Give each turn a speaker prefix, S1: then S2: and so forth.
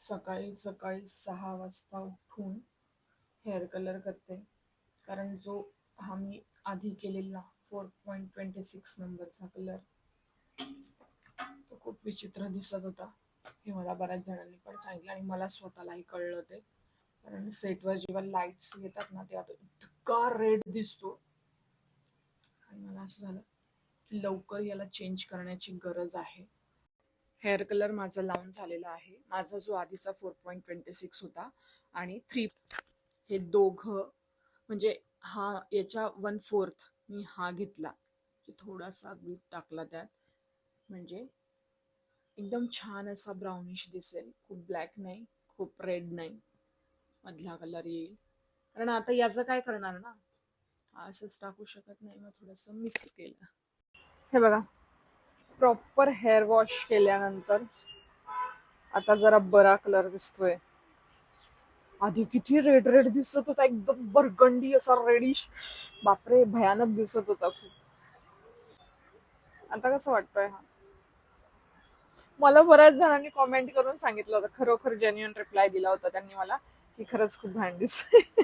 S1: सकाळी सकाळी 6 वाजता उठून हेअर कलर करते. कारण जो हा मी आधी केलेला 4.26 नंबरचा कलर तो खूप विचित्र दिसत होता. हे मला बऱ्याच जणांनी पण सांगितलं आणि मला स्वतःलाही कळलं ते. कारण सेटवर जेव्हा लाईट्स येतात ना तेव्हा तो इतका रेड दिसतो आणि मला असं झालं की लवकर याला चेंज करण्याची गरज आहे. हेअर कलर माझा लावून झालेला आहे. माझा जो आधीचा 4.26 होता आणि 3 हे दोघं म्हणजे हा याच्या 1/4 मी हा घेतला. थोडासा दूध टाकला त्यात म्हणजे एकदम छान असा ब्राउनिश दिसेल. खूप ब्लॅक नाही, खूप रेड नाही, मधला कलर येईल. कारण आता याचं काय करणार ना, असंच टाकू शकत नाही. मग थोडंसं मिक्स केलं. हे बघा, प्रॉपर हेअर वॉश केल्यानंतर आता जरा बरा कलर दिसतोय. आधी किती रेड रेड दिसत होता, एकदम बरगंडी असा रेडिश. बापरे, भयानक दिसत होता खूप. आता कसं वाटतोय हा? मला बऱ्याच जणांनी कॉमेंट करून सांगितलं होतं, खरोखर जेन्युइन रिप्लाय दिला होता त्यांनी मला, की खरंच खूप घाण दिसतंय.